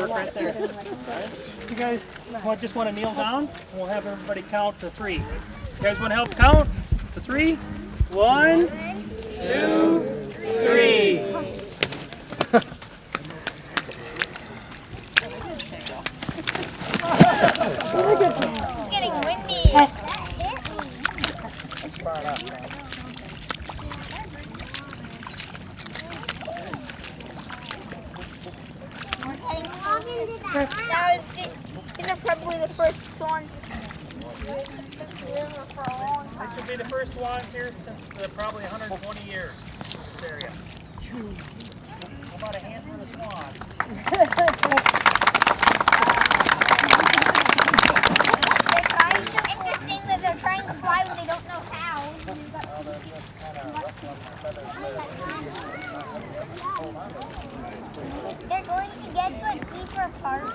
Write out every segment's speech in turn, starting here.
work right there. You guys just want to kneel down? And we'll have everybody count to 3. You guys want to help count to 3? 1, 2, 3. It's getting windy. These are probably the first swans. This will be the first swans here since probably 120 years in this area. How about a hand for the swan? It's interesting that they're trying to fly when they don't know how. They're going to get to a deeper part.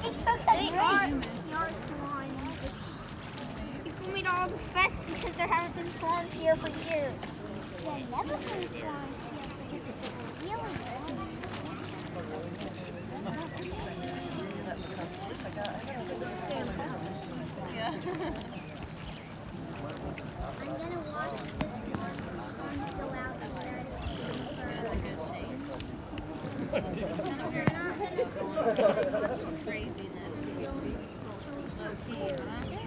They are swans. People made all the fuss because there haven't been swans here for years. There never been swans here because they're really I'm gonna watch this one go out Craziness. Low key, huh?